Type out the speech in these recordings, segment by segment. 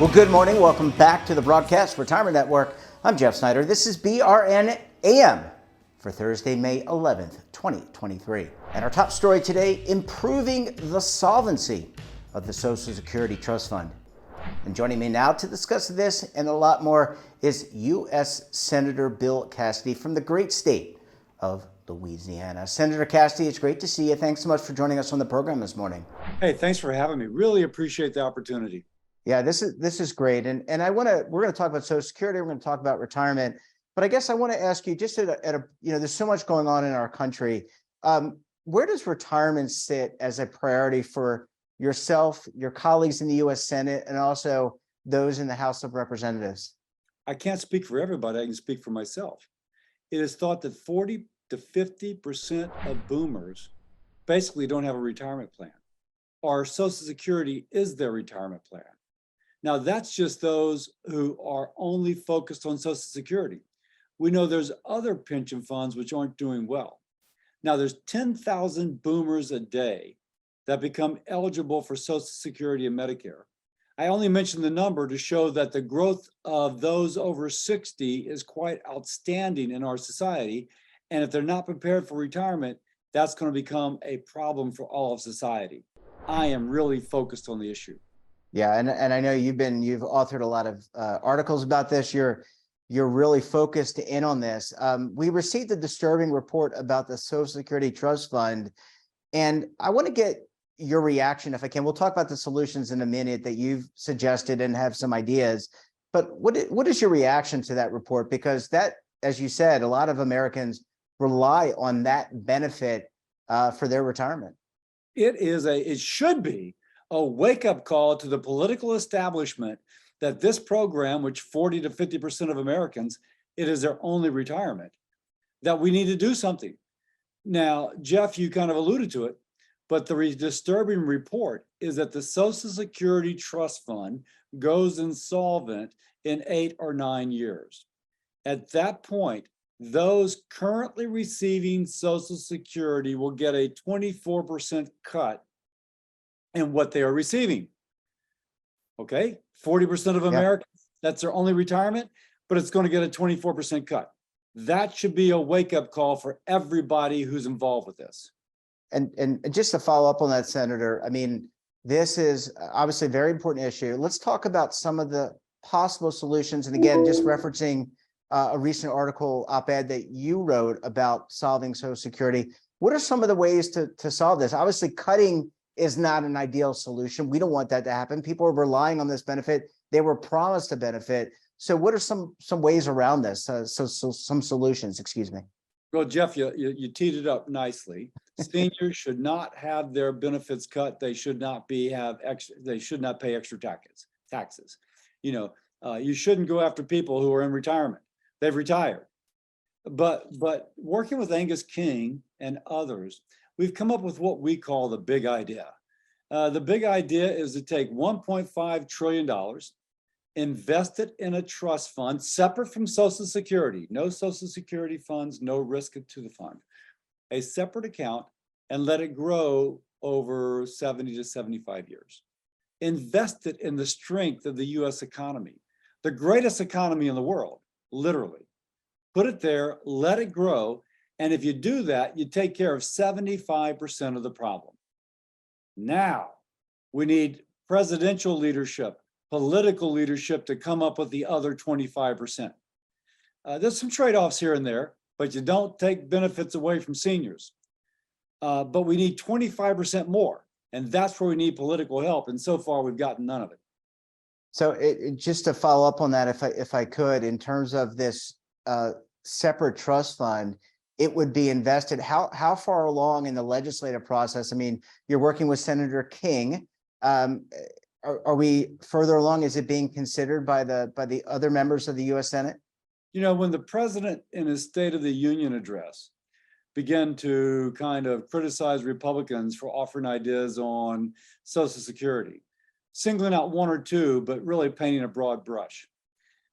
Well, good morning. Welcome back to the Broadcast Retirement Network. I'm Jeff Snyder. This is BRN AM for Thursday, May 11th, 2023. And our top story today, improving the solvency of the Social Security Trust Fund. And joining me now to discuss this and a lot more is U.S. Senator Bill Cassidy from the great state of Louisiana. Senator Cassidy, it's great to see you. Thanks so much for joining us on the program this morning. Hey, thanks for having me. Really appreciate the opportunity. Yeah, this is great, and we're gonna talk about Social Security. We're gonna talk about retirement, but I guess I want to ask you just at a there's so much going on in our country. Where does retirement sit as a priority for yourself, your colleagues in the U.S. Senate, and also those in the House of Representatives? I can't speak for everybody. I can speak for myself. It is thought that 40 to 50% of boomers basically don't have a retirement plan, or Social Security is their retirement plan. Now, that's just those who are only focused on Social Security. We know there's other pension funds which aren't doing well. Now, there's 10,000 boomers a day that become eligible for Social Security and Medicare. I only mention the number to show that the growth of those over 60 is quite outstanding in our society. And if they're not prepared for retirement, that's going to become a problem for all of society. I am really focused on the issue. Yeah, and I know you've authored a lot of articles about this. You're really focused in on this. We received a disturbing report about the Social Security Trust Fund, and I want to get your reaction if I can. We'll talk about the solutions in a minute that you've suggested and have some ideas. But what is your reaction to that report? Because that, as you said, a lot of Americans rely on that benefit for their retirement. It should be a wake-up call to the political establishment that this program, which 40 to 50% of Americans, it is their only retirement, that we need to do something. Now, Jeff, you kind of alluded to it, but the disturbing report is that the Social Security Trust Fund goes insolvent in 8 or 9 years. At that point, those currently receiving Social Security will get a 24% cut in what they are receiving. Okay, 40% of Americans, that's their only retirement, but it's going to get a 24% cut. That should be a wake-up call for everybody who's involved with this. And just to follow up on that, Senator, I mean, this is obviously a very important issue. Let's talk about some of the possible solutions. And again, just referencing a recent article op-ed that you wrote about solving Social Security. What are some of the ways to solve this? Obviously, cutting is not an ideal solution. We don't want that to happen. People are relying on this benefit. They were promised a benefit. So what are some ways around this? So some solutions, excuse me. Well, Jeff, you teed it up nicely. Seniors should not have their benefits cut. They should not pay extra taxes. You shouldn't go after people who are in retirement. They've retired. But working with Angus King and others, we've come up with what we call the big idea. The big idea is to take $1.5 trillion, invest it in a trust fund separate from Social Security. No Social Security funds, no risk to the fund. A separate account, and let it grow over 70 to 75 years. Invest it in the strength of the U.S. economy, the greatest economy in the world, literally. Put it there, let it grow. And if you do that, you take care of 75% of the problem. Now, we need presidential leadership, political leadership to come up with the other 25%. There's some trade-offs here and there, but you don't take benefits away from seniors. But we need 25% more, and that's where we need political help. And so far, we've gotten none of it. So just to follow up on that, if I could, in terms of this separate trust fund, it would be invested. How far along in the legislative process? I mean, you're working with Senator King. Are we further along? Is it being considered by the other members of the U.S. Senate? When the president in his State of the Union address began to kind of criticize Republicans for offering ideas on Social Security, singling out one or two, but really painting a broad brush.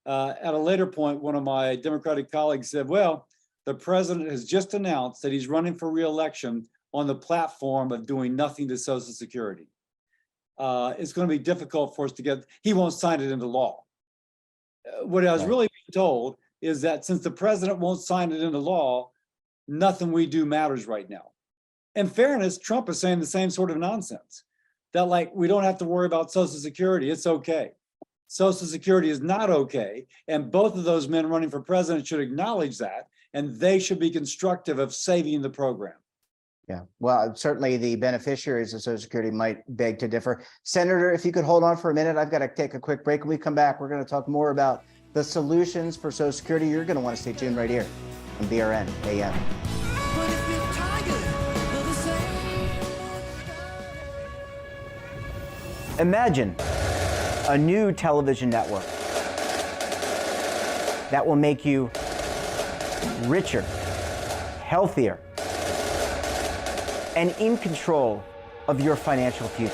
At a later point, one of my Democratic colleagues said, well, the president has just announced that he's running for re-election on the platform of doing nothing to Social Security. it's going to be difficult for us to get, he won't sign it into law. What I was Right. really being told is that since the president won't sign it into law, nothing we do matters right now. In fairness, Trump is saying the same sort of nonsense, that like, we don't have to worry about Social Security, it's okay. Social Security is not okay. And both of those men running for president should acknowledge that, and they should be constructive of saving the program. Yeah, well, certainly the beneficiaries of Social Security might beg to differ. Senator, if you could hold on for a minute, I've got to take a quick break. When we come back, we're going to talk more about the solutions for Social Security. You're going to want to stay tuned right here on BRN AM. Imagine a new television network that will make you richer, healthier, and in control of your financial future.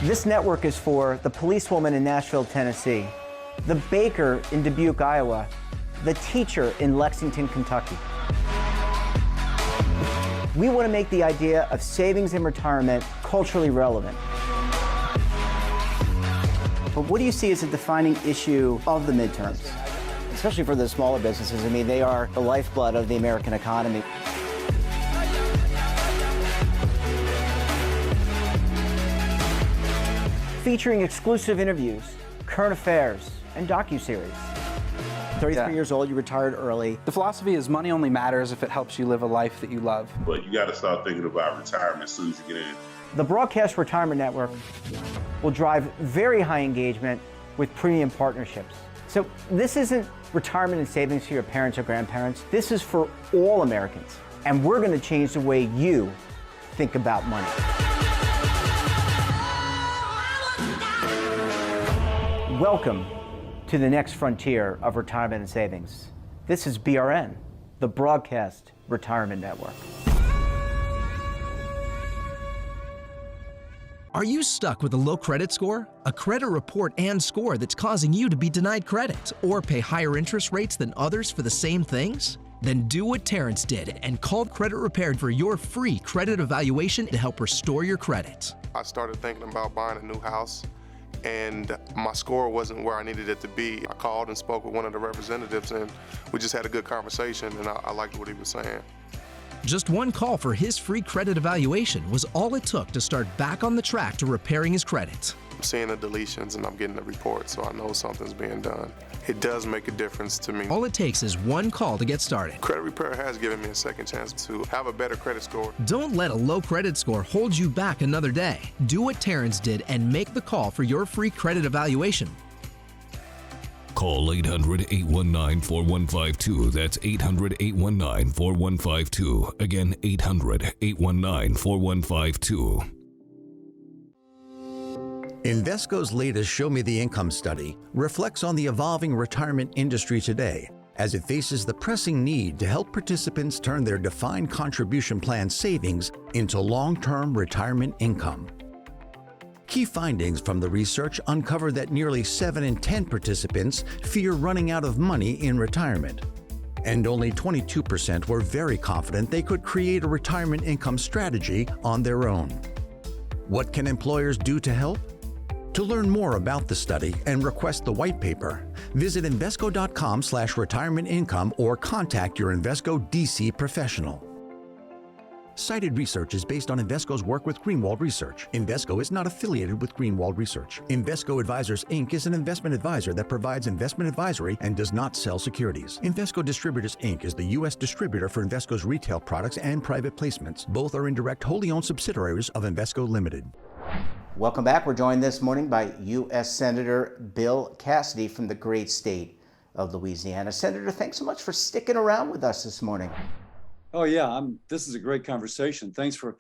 This network is for the policewoman in Nashville, Tennessee, the baker in Dubuque, Iowa, the teacher in Lexington, Kentucky. We want to make the idea of savings and retirement culturally relevant. But what do you see as a defining issue of the midterms, especially for the smaller businesses? I mean, they are the lifeblood of the American economy. Featuring exclusive interviews, current affairs, and docuseries. 33 years old, you retired early. The philosophy is money only matters if it helps you live a life that you love. But you got to start thinking about retirement as soon as you get in. The Broadcast Retirement Network will drive very high engagement with premium partnerships. So this isn't retirement and savings for your parents or grandparents. This is for all Americans. And we're going to change the way you think about money. Welcome to the next frontier of retirement and savings. This is BRN, the Broadcast Retirement Network. Are you stuck with a low credit score? A credit report and score that's causing you to be denied credit or pay higher interest rates than others for the same things? Then do what Terrence did and call Credit Repaired for your free credit evaluation to help restore your credit. I started thinking about buying a new house, and my score wasn't where I needed it to be. I called and spoke with one of the representatives, and we just had a good conversation, and I liked what he was saying. Just one call for his free credit evaluation was all it took to start back on the track to repairing his credit. I'm seeing the deletions and I'm getting the report, so I know something's being done. It does make a difference to me. All it takes is one call to get started. Credit Repair has given me a second chance to have a better credit score. Don't let a low credit score hold you back another day. Do what Terrence did and make the call for your free credit evaluation. Call 800-819-4152. That's 800-819-4152. Again, 800-819-4152. Invesco's latest Show Me the Income study reflects on the evolving retirement industry today as it faces the pressing need to help participants turn their defined contribution plan savings into long-term retirement income. Key findings from the research uncover that nearly 7 in 10 participants fear running out of money in retirement, and only 22% were very confident they could create a retirement income strategy on their own. What can employers do to help? To learn more about the study and request the white paper, visit Invesco.com/retirement income or contact your Invesco DC professional. Cited research is based on Invesco's work with Greenwald Research. Invesco is not affiliated with Greenwald Research. Invesco Advisors, Inc. is an investment advisor that provides investment advisory and does not sell securities. Invesco Distributors, Inc. is the U.S. distributor for Invesco's retail products and private placements. Both are indirect, wholly owned subsidiaries of Invesco Limited. Welcome back. We're joined this morning by U.S. Senator Bill Cassidy from the great state of Louisiana. Senator, thanks so much for sticking around with us this morning. Oh yeah, this is a great conversation. Thanks for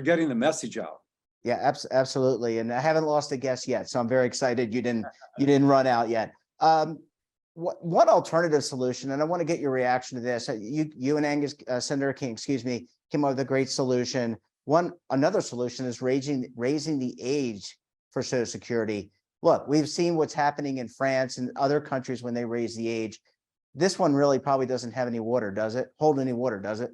getting the message out. Yeah, absolutely. And I haven't lost a guest yet, so I'm very excited you didn't run out yet. One alternative solution, and I want to get your reaction to this. You and Angus, Senator King, came up with a great solution. Another solution is raising the age for Social Security. look, we've seen what's happening in France and other countries when they raise the age. This one really probably doesn't have any water, does it? Hold any water, does it?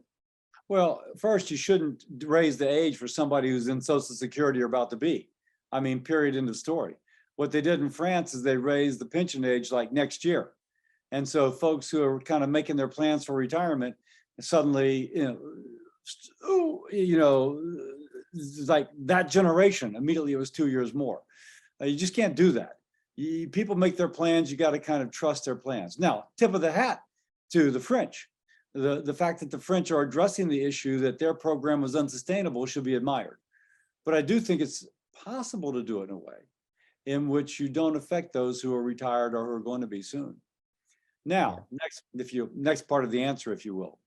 Well, first, you shouldn't raise the age for somebody who's in Social Security or about to be. I mean, period, end of story. What they did in France is they raised the pension age like next year. And so folks who are kind of making their plans for retirement suddenly, like that generation, immediately it was 2 years more. You just can't do that. People make their plans, you got to kind of trust their plans. Now, tip of the hat to the French. The fact that the French are addressing the issue that their program was unsustainable should be admired. But I do think it's possible to do it in a way in which you don't affect those who are retired or who are going to be soon. Now, next part of the answer, if you will.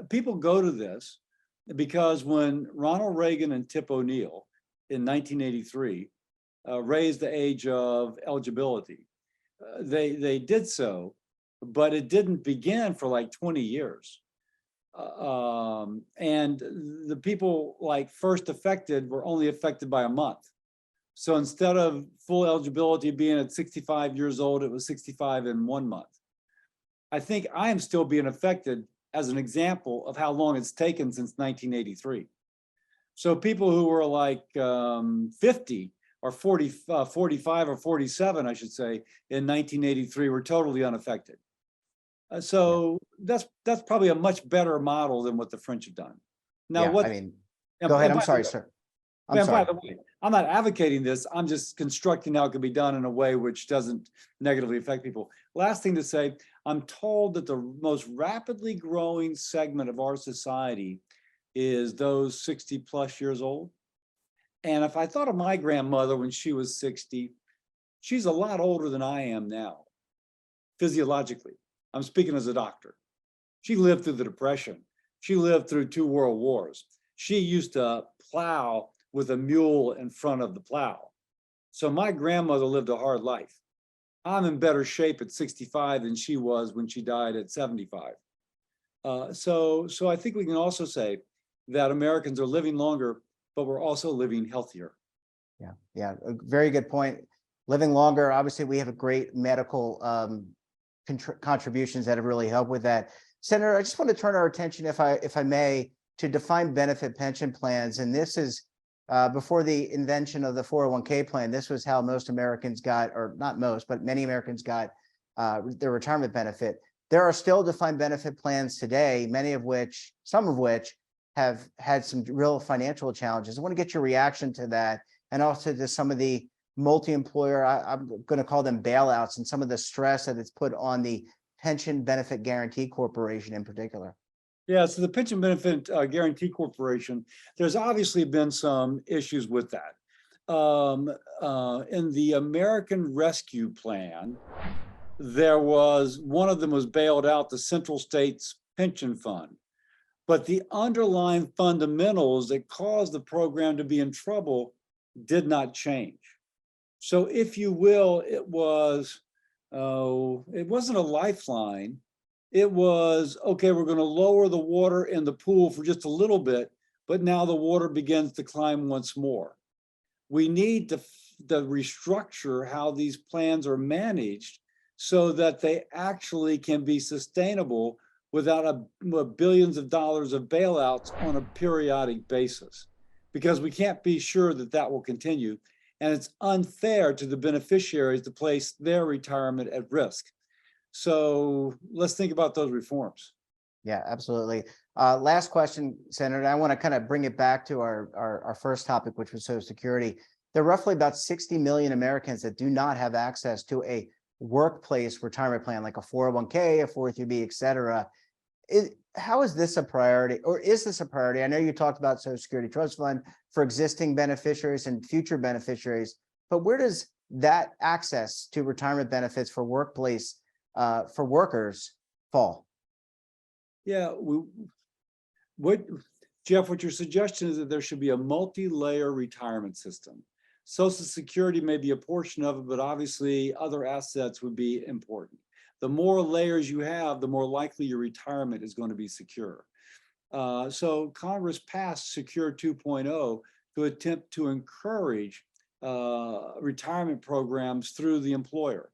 People go to this because when Ronald Reagan and Tip O'Neill in 1983 raised the age of eligibility, they did so, but it didn't begin for like 20 years. And the people like first affected were only affected by a month. So instead of full eligibility being at 65 years old, it was 65 in 1 month. I think I am still being affected as an example of how long it's taken since 1983. So people who were like 50 or 45 or 47, I should say, in 1983 were totally unaffected. So that's probably a much better model than what the French have done. Now, I mean, go ahead. I'm sorry, sir. I'm sorry. By the way, I'm not advocating this. I'm just constructing how it can be done in a way which doesn't negatively affect people. Last thing to say, I'm told that the most rapidly growing segment of our society is those 60 plus years old. And if I thought of my grandmother when she was 60, she's a lot older than I am now, physiologically. I'm speaking as a doctor. She lived through the Depression. She lived through 2 world wars. She used to plow with a mule in front of the plow. So my grandmother lived a hard life. I'm in better shape at 65 than she was when she died at 75. So I think we can also say that Americans are living longer, but we're also living healthier. Yeah, a very good point. Living longer, obviously we have a great medical contributions that have really helped with that. Senator, I just want to turn our attention, if I may, to defined benefit pension plans. And this is before the invention of the 401k plan. This was how most Americans got, or not most, but many Americans got their retirement benefit. There are still defined benefit plans today, some of which have had some real financial challenges. I want to get your reaction to that, and also to some of the multi-employer, I'm going to call them bailouts, and some of the stress that it's put on the Pension Benefit Guaranty Corporation in particular. Yeah, so the Pension Benefit Guaranty Corporation, there's obviously been some issues with that. In the American Rescue Plan, there was, one of them was bailed out, the Central States Pension Fund. But the underlying fundamentals that caused the program to be in trouble did not change. So if you will, it wasn't a lifeline. It was, okay, we're going to lower the water in the pool for just a little bit, but now the water begins to climb once more. We need to restructure how these plans are managed so that they actually can be sustainable without billions of dollars of bailouts on a periodic basis, because we can't be sure that that will continue. And it's unfair to the beneficiaries to place their retirement at risk. So let's think about those reforms. Yeah, absolutely. Last question, Senator. I want to kind of bring it back to our first topic, which was Social Security. There are roughly about 60 million Americans that do not have access to a workplace retirement plan, like a 401k, a 403b, et cetera. How is this a priority, or is this a priority? I know you talked about Social Security Trust Fund for existing beneficiaries and future beneficiaries, but where does that access to retirement benefits for workplace for workers fall? Yeah, Jeff, what your suggestion is that there should be a multi-layer retirement system. Social Security may be a portion of it, but obviously other assets would be important. The more layers you have, the more likely your retirement is going to be secure. So Congress passed Secure 2.0 to attempt to encourage retirement programs through the employer.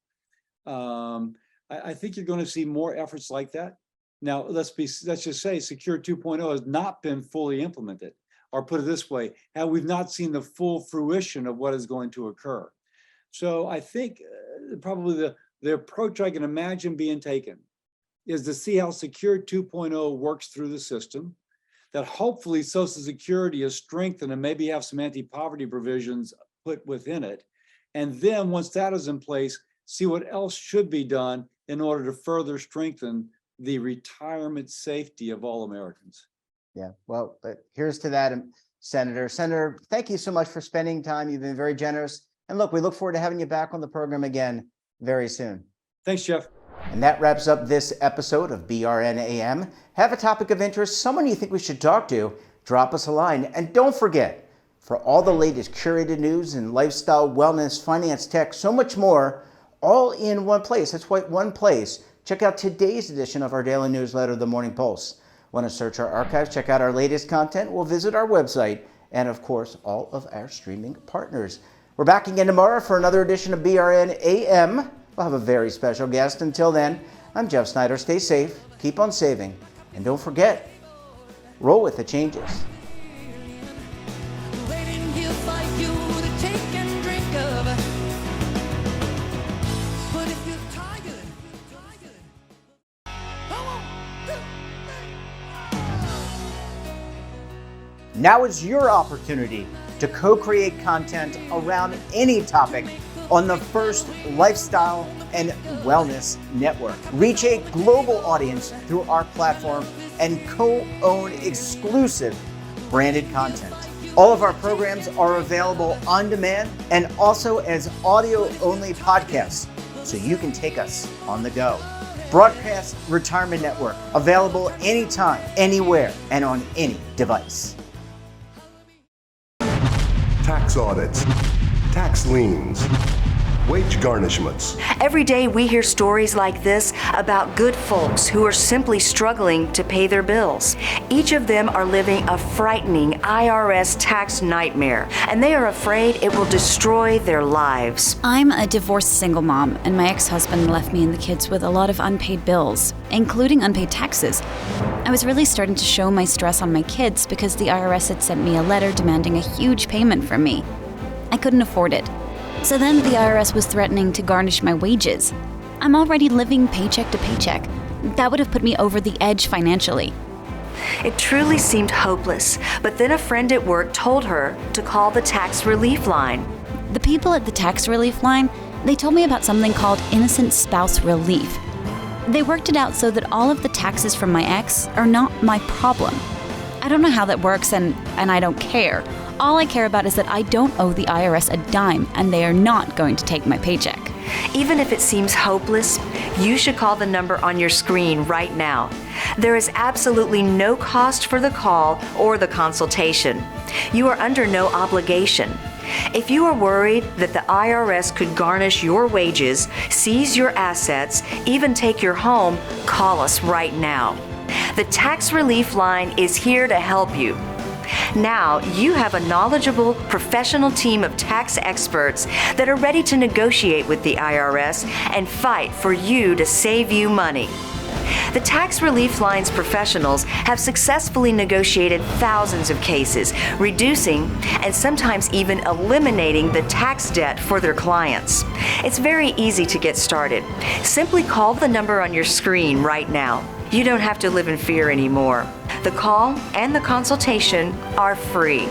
I think you're going to see more efforts like that. Now, let's just say Secure 2.0 has not been fully implemented, or put it this way, we've not seen the full fruition of what is going to occur. So I think probably the approach I can imagine being taken is to see how Secure 2.0 works through the system, that hopefully Social Security is strengthened and maybe have some anti-poverty provisions put within it. And then once that is in place, see what else should be done in order to further strengthen the retirement safety of all Americans. Yeah, well, here's to that, Senator. Senator, thank you so much for spending time. You've been very generous. And look, we look forward to having you back on the program again very soon. Thanks, Jeff. And that wraps up this episode of BRN AM. Have a topic of interest, someone you think we should talk to, drop us a line. And don't forget, for all the latest curated news and lifestyle, wellness, finance, tech, so much more, all in one place. That's right, one place. Check out today's edition of our daily newsletter, The Morning Pulse. Want to search our archives, check out our latest content? We'll visit our website and, of course, all of our streaming partners. We're back again tomorrow for another edition of BRN AM. We'll have a very special guest. Until then, I'm Jeff Snyder. Stay safe, keep on saving, and don't forget, roll with the changes. Now is your opportunity to co-create content around any topic on the first lifestyle and wellness network. Reach a global audience through our platform and co-own exclusive branded content. All of our programs are available on demand and also as audio-only podcasts, so you can take us on the go. Broadcast Retirement Network, available anytime, anywhere, and on any device. Tax audits, tax liens, wage garnishments. Every day we hear stories like this about good folks who are simply struggling to pay their bills. Each of them are living a frightening IRS tax nightmare, and they are afraid it will destroy their lives. I'm a divorced single mom, and my ex-husband left me and the kids with a lot of unpaid bills, including unpaid taxes. I was really starting to show my stress on my kids because the IRS had sent me a letter demanding a huge payment from me. I couldn't afford it. So then the IRS was threatening to garnish my wages. I'm already living paycheck to paycheck. That would have put me over the edge financially. It truly seemed hopeless, but then a friend at work told her to call the tax relief line. The people at the tax relief line, they told me about something called innocent spouse relief. They worked it out so that all of the taxes from my ex are not my problem. I don't know how that works, and I don't care. All I care about is that I don't owe the IRS a dime, and they are not going to take my paycheck. Even if it seems hopeless, you should call the number on your screen right now. There is absolutely no cost for the call or the consultation. You are under no obligation. If you are worried that the IRS could garnish your wages, seize your assets, even take your home, call us right now. The Tax Relief Line is here to help you. Now you have a knowledgeable, professional team of tax experts that are ready to negotiate with the IRS and fight for you to save you money. The Tax Relief Line's professionals have successfully negotiated thousands of cases, reducing and sometimes even eliminating the tax debt for their clients. It's very easy to get started. Simply call the number on your screen right now. You don't have to live in fear anymore. The call and the consultation are free.